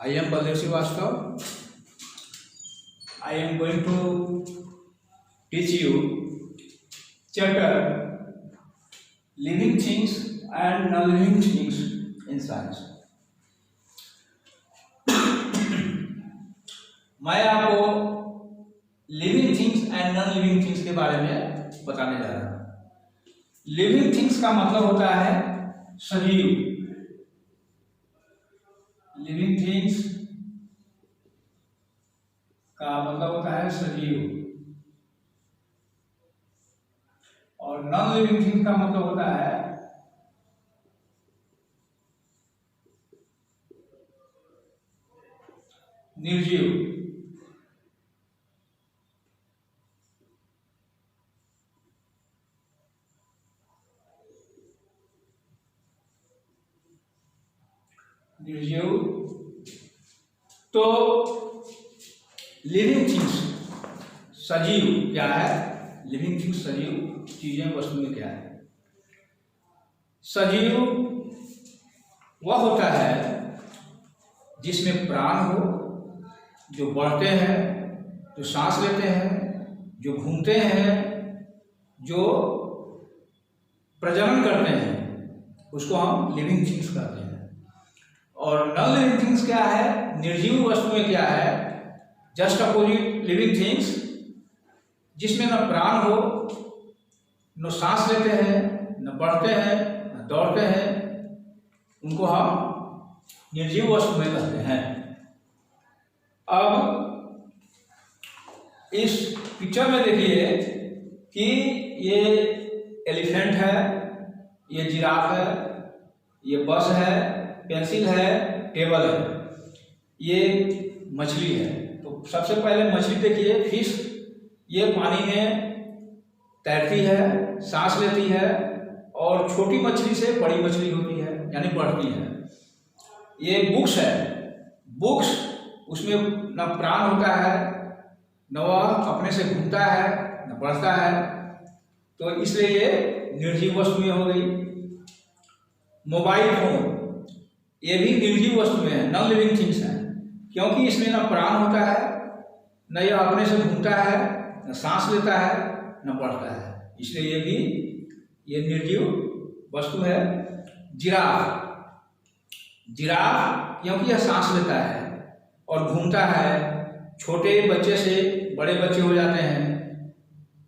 I am Baldev Srivastava. I am going to teach you chapter living things and non-living things in science. मैं आपको living things and non living things के बारे में बताने जा रहा हूं। लिविंग थिंग्स का मतलब होता है सजीव। लिविंग थिंग्स का मतलब होता है सजीव और नॉन लिविंग थिंग का मतलब होता है निर्जीव। निर्जीव तो लिविंग थिंग्स सजीव क्या है? लिविंग थिंग्स सजीव चीजें वस्तुएं क्या है? सजीव वह होता है जिसमें प्राण हो, जो बढ़ते हैं, जो सांस लेते हैं, जो घूमते हैं, जो प्रजनन करते हैं, उसको हम लिविंग थिंग्स कहते हैं। और नॉन लिविंग थिंग्स क्या है? निर्जीव वस्तुएं क्या है? जस्ट अपोजिट लिविंग थिंग्स, जिसमें न प्राण हो, न सांस लेते हैं, न बढ़ते हैं, न दौड़ते हैं, उनको हम निर्जीव वस्तुएं कहते हैं। अब इस पिक्चर में देखिए कि ये एलिफेंट है, ये जिराफ है, ये बस है, पेंसिल है, टेबल है, ये मछली है। तो सबसे पहले मछली देखिए, फिश। ये पानी में तैरती है, सांस लेती है और छोटी मछली से बड़ी मछली होती है, यानी बढ़ती है। ये बुक्स है। बुक्स, उसमें न प्राण होता है, न वह अपने से घूमता है, न बढ़ता है, तो इसलिए ये निर्जीव वस्तुएं हो गई। मोबाइल फोन, ये भी निर्जीव वस्तुएं हैं, नॉन लिविंग थिंग्स हैं, क्योंकि इसमें न प्राण होता है, न यह अपने से घूमता है, न सांस लेता है, न बढ़ता है, इसलिए ये निर्जीव वस्तु है। जिराफ, जिराफ क्योंकि यह सांस लेता है और घूमता है, छोटे बच्चे से बड़े बच्चे हो जाते हैं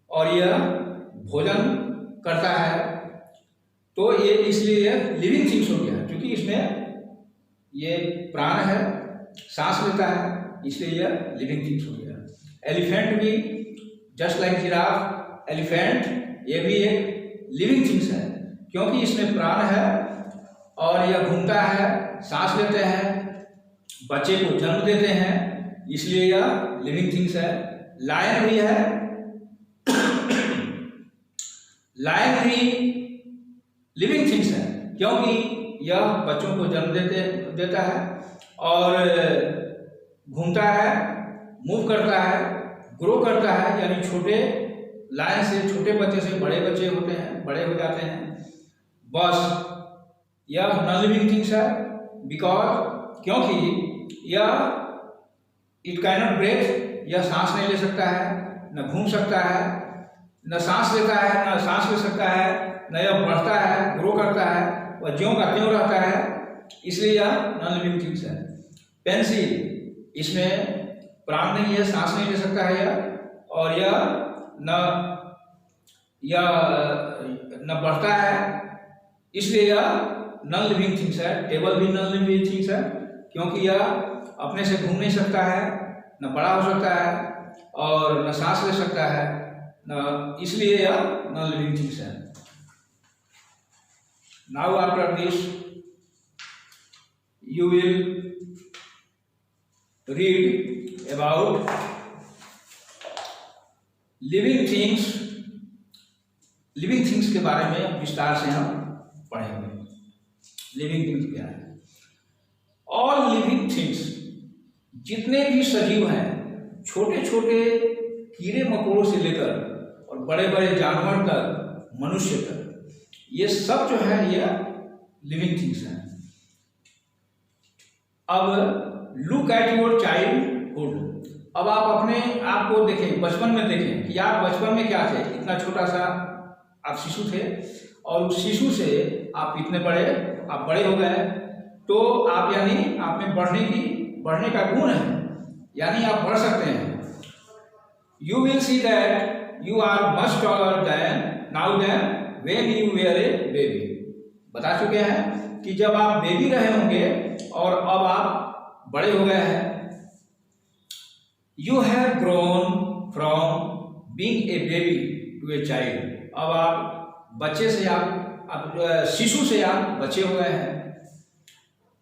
और यह भोजन करता है, तो ये इसलिए लिविंग थिंग्स हो गया, क्योंकि इसमें ये प्राण है, सांस लेता है, इसलिए यह लिविंग थिंग्स हो गया। एलिफेंट भी जस्ट लाइक जिराफ, एलिफेंट ये भी एक लिविंग थिंग्स है, क्योंकि इसमें प्राण है और यह घूमता है, सांस लेते हैं, बच्चे को जन्म देते हैं, इसलिए यह लिविंग थिंग्स है। लायन भी है, लायन भी लिविंग थिंग्स है, क्योंकि यह बच्चों को जन्म देता है और घूमता है, मूव करता है, ग्रो करता है, यानी छोटे लायन से छोटे बच्चे से बड़े बच्चे होते हैं, बड़े हो जाते हैं। बस यह नॉन लिविंग थिंग्स है, बिकॉज क्योंकि यह इट कैन नॉट ब्रेथ, यह सांस नहीं ले सकता है, न घूम सकता है, न सांस लेता है, न सांस ले सकता है, न यह बढ़ता है, ग्रो करता है, वह ज्यों का त्यों रहता है, इसलिए यह नॉन लिविंग थिंग्स है। पेंसिल, इसमें प्राण नहीं है, सांस नहीं ले सकता है यह, और यह न बढ़ता है, इसलिए यह नॉन लिविंग थिंग्स है। टेबल भी नॉन लिविंग थिंग्स है, क्योंकि यह अपने से घूम नहीं सकता है, न बड़ा हो सकता है और न सांस ले सकता है, न, इसलिए यह नॉन लिविंग थिंग्स है। Now after this you will read about living things। Living things के बारे में विस्तार से हम पढ़ेंगे। लिविंग थिंग्स क्या है? ऑल लिविंग थिंग्स, जितने भी सजीव हैं, छोटे छोटे कीड़े मकोड़ों से लेकर और बड़े बड़े जानवर तक, मनुष्य तक, ये सब जो है ये लिविंग थिंग्स हैं। अब लुक एट योर चाइल्डहुड। अब आप अपने आप को देखें, बचपन में देखें कि आप बचपन में क्या थे। इतना छोटा सा आप शिशु थे और उस शिशु से आप इतने बड़े, आप बड़े हो गए। तो आप यानी आप में बढ़ने का गुण है, यानी आप बढ़ सकते हैं। You will see that you are much taller than now than when you were a baby. बता चुके हैं कि जब आप बेबी रहे होंगे और अब आप बड़े हो गए हैं। You have grown from being a baby to a child. अब आप बच्चे से आप शिशु से आप बच्चे हो गए हैं।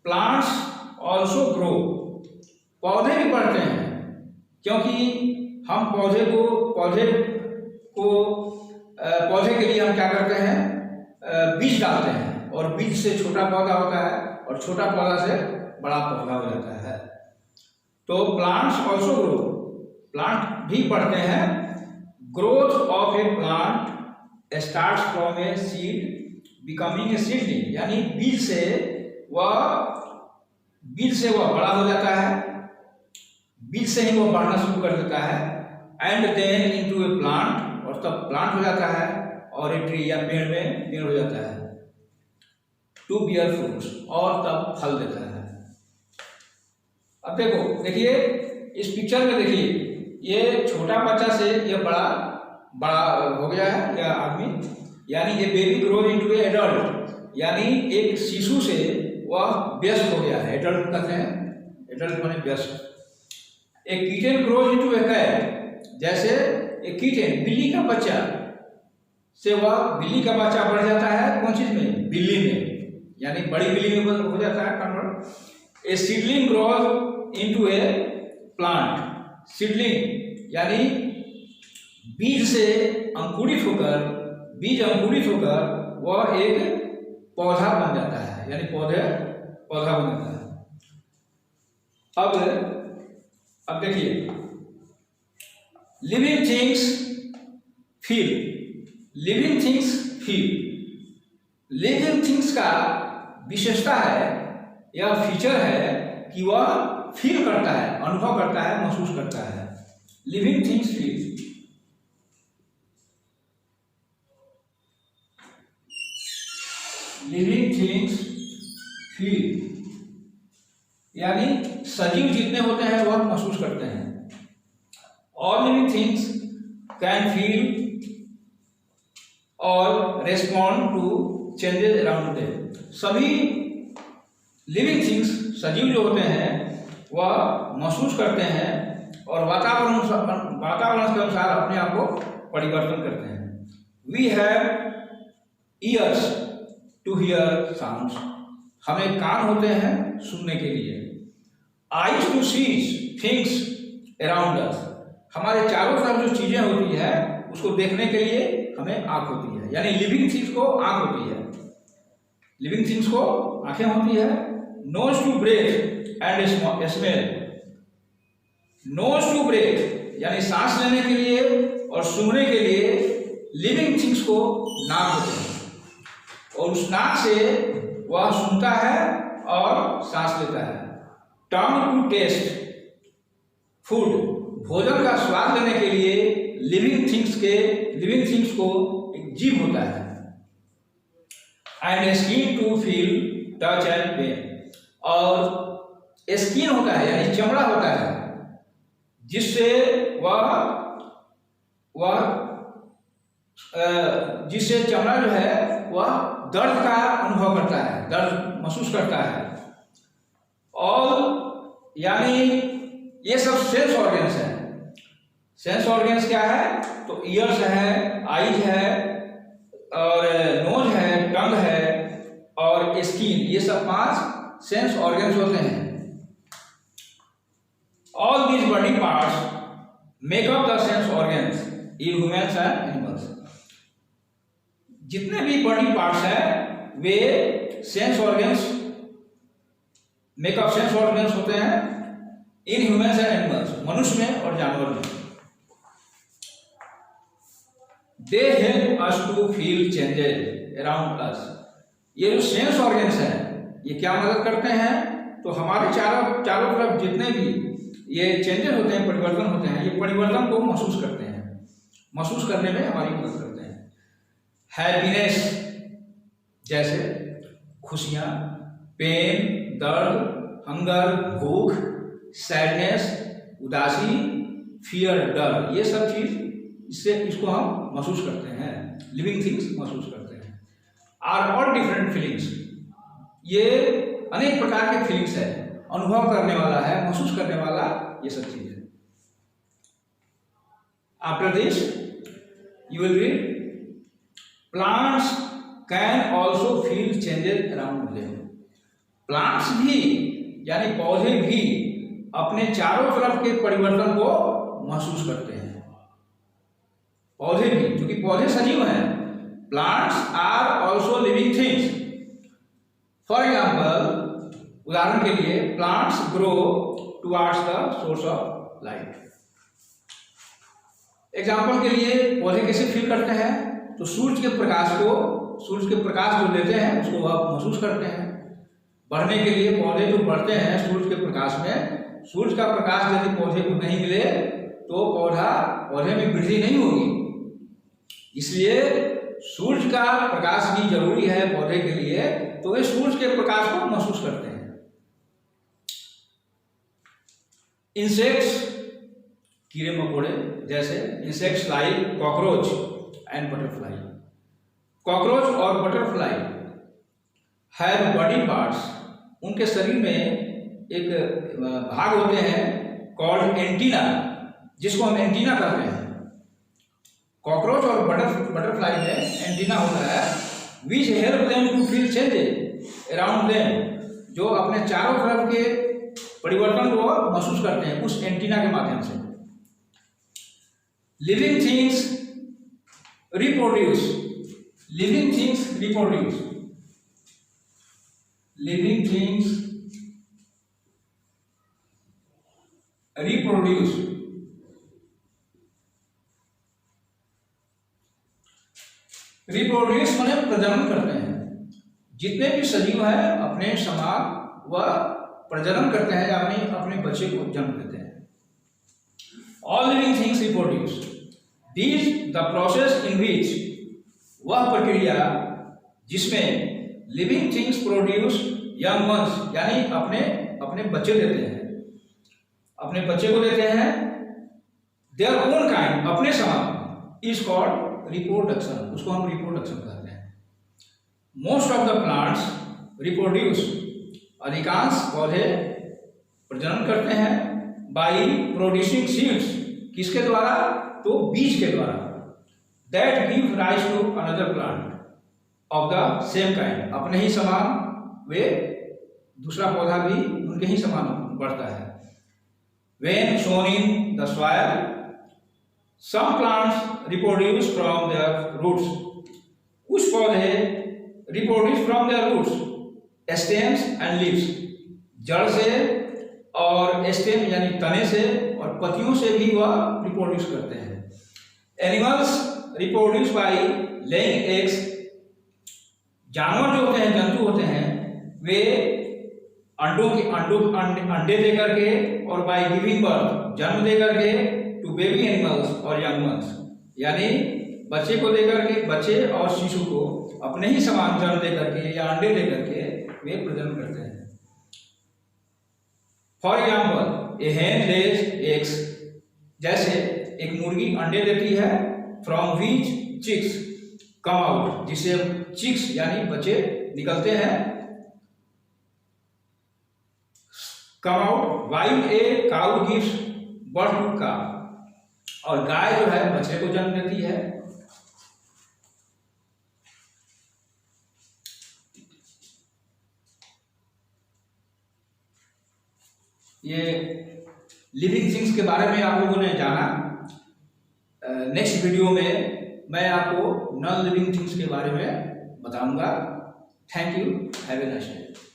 Plants also grow. पौधे भी बढ़ते हैं, क्योंकि हम पौधे के लिए हम क्या करते हैं, बीज डालते हैं और बीज से छोटा पौधा होता है और छोटा पौधा से बड़ा पौधा हो जाता है। तो प्लांट्स ऑल्सो ग्रो, प्लांट भी बढ़ते हैं। Growth of A plant starts from a seed becoming a seedling, यानी बीज से वह बड़ा हो जाता है, बीज से ही वह बढ़ना शुरू कर देता है। And then into a plant, और तब प्लांट हो जाता है और ए ट्री या पेड़ हो जाता है। टू बियर फ्रूट्स, और तब फल देता है। अब देखिए इस पिक्चर में देखिए, ये छोटा बच्चा से ये बड़ा हो गया है या आदमी, यानी ये बेबी ग्रोज इनटू ए एडल्ट, यानी एक शिशु से वह व्यस्त हो गया है। एडल्ट कहते हैं, एडल्ट माने व्यस्त। ए किटन ग्रोज इनटू ए कैट, जैसे एक किटन बिल्ली का बच्चा से वह बिल्ली का बच्चा बढ़ जाता है कौन चीज में, बिल्ली में, यानी बड़ी बिल्ली में हो जाता है convert. A seedling grows into a plant. Seedling यानी बीज से अंकुरित होकर वह एक पौधा बन जाता है, यानी पौधा बन जाता है। अब देखिए, living things feel. Living things का विशेषता है या फीचर है कि वह फील करता है, अनुभव करता है, महसूस करता है। Living things feel. Living things feel यानी सजीव जितने होते हैं वह महसूस करते हैं। All living things can feel और respond to changes around them. सभी लिविंग थिंग्स, सजीव जो होते हैं, वह महसूस करते हैं और वातावरण के अनुसार अपने आप को परिवर्तन करते हैं। We have ears to hear sounds. हमें कान होते हैं सुनने के लिए। Eyes to see things around us. हमारे चारों तरफ जो चीजें होती है उसको देखने के लिए हमें आंख होती है, यानी लिविंग थिंग्स को आंख होती है, लिविंग थिंग्स को आंखें होती है। Nose to breathe and smell. Nose to breathe यानी सांस लेने के लिए और सूंघने के लिए लिविंग थिंग्स को नाक होते हैं, और उस नाक से वह सूंघता है और सांस लेता है। Tongue to taste food. भोजन का स्वाद लेने के लिए लिविंग थिंग्स को एक जीभ होता है। And skin to feel touch and pain. और स्किन होता है यानी चमड़ा होता है, जिससे जिससे चमड़ा जो है वह दर्द का अनुभव करता है, दर्द महसूस करता है। और यानी ये सब सेंस ऑर्गन्स है। सेंस ऑर्गन्स क्या है, तो ईयर्स है, आईज है, और नोज है, टंग है और स्किन, ये सब 5 सेंस ऑर्गन्स होते हैं। All these body parts make up the sense organs in humans and animals. जितने भी बॉडी पार्ट्स हैं वे sense organs, make up sense organs होते हैं इन ह्यूमन्स एंड एनिमल्स, मनुष्य में और जानवर में। They help us to feel changes around us. ये जो सेंस ऑर्गन्स हैं ये क्या मदद करते हैं तो हमारे चारों चारों तरफ जितने भी ये चेंजेस होते हैं, परिवर्तन होते हैं, ये परिवर्तन को महसूस करते हैं, महसूस करने में हमारी मदद करते हैं। हैप्पीनेस जैसे खुशियाँ, पेन दर्द, हंगर भूख, सैडनेस उदासी, फियर डर, ये सब चीज इससे इसको हम महसूस करते हैं, लिविंग थिंग्स महसूस करते हैं। आर ऑल डिफरेंट फीलिंग्स, ये अनेक प्रकार के फीलिंग्स है, अनुभव करने वाला है, महसूस करने वाला, ये सब चीज है। After this you will read plants can also feel changes around them. Plants भी यानी पौधे भी अपने चारों तरफ के परिवर्तन को महसूस करते हैं। पौधे भी, क्योंकि पौधे सजीव हैं। Plants are also living things. For example, उदाहरण के लिए, plants grow towards the source of light. Example के लिए पौधे कैसे फील करते हैं? तो सूर्य के प्रकाश जो लेते हैं उसको वह महसूस करते हैं। बढ़ने के लिए पौधे जो बढ़ते हैं सूर्य के प्रकाश में, सूर्य का प्रकाश यदि पौधे को नहीं मिले तो पौधे में वृद्धि नहीं होगी। इसलिए सूर्य का प्रकाश भी जरूरी है पौधे के लिए, तो वे सूर्य के प्रकाश को महसूस करते हैं। इंसेक्ट्स, कीड़े मकोड़े, जैसे insects like cockroach and butterfly. Cockroach और बटरफ्लाई हैव बॉडी पार्ट्स, उनके शरीर में एक भाग होते हैं कॉल्ड एंटीना, जिसको हम एंटीना कहते हैं। कॉकरोच और बटरफ्लाई में एंटीना होता है which help them to feel changes around them, जो अपने चारों तरफ के परिवर्तन को महसूस करते हैं उस एंटीना के माध्यम से। Living things reproduce. Living things reproduce. Living things reproduce. Reproduce माने प्रजनन करते हैं। जितने भी सजीव हैं अपने समान वह प्रजनन करते हैं, अपने बच्चे को जन्म देते हैं। All living things reproduce. This the process in which, वह प्रक्रिया जिसमें living things produce young ones, यानी अपने बच्चे देते हैं, अपने बच्चे को देते हैं देयर ओन काइंड, अपने समान, इज कॉल्ड रिप्रोडक्शन, उसको हम रिप्रोडक्शन कहते हैं। Most of the plants reproduce, अधिकांश पौधे प्रजनन करते हैं बाई प्रोड्यूसिंग सीड्स, किसके द्वारा? तो बीज के द्वारा। That give rise to another plant of the same kind, अपने ही समान वे दूसरा पौधा भी उनके ही समान बढ़ता है। When sown in the soil, some plants reproduce from their roots. कुछ पौधे reproduce from their roots, stems and leaves, जड़ से और स्टेम यानी तने से और पत्तियों से भी वह रिप्रोड्यूस करते हैं। Animals reproduce by laying eggs. जानवर जो होते हैं, जंतु होते हैं, वे अंडे दे करके और बाय गिविंग बर्थ, जन्म दे करके टू बेबी एनिमल्स और यंग वंस, यानी बच्चे को देकर के, बच्चे और शिशु को अपने ही समान जन्म दे करके या अंडे दे करके वे प्रजनन करते हैं। For example, A hen lays eggs, जैसे एक मुर्गी अंडे देती है, from which chicks come out, जिसे चिक्स यानी बच्चे निकलते हैं, come out, while a cow gives birth to calf, और गाय जो है बच्चे को जन्म देती है। ये लिविंग थिंग्स के बारे में आप लोगों ने जाना। नेक्स्ट वीडियो में मैं आपको नॉन लिविंग थिंग्स के बारे में बताऊंगा। Thank you, have a nice day.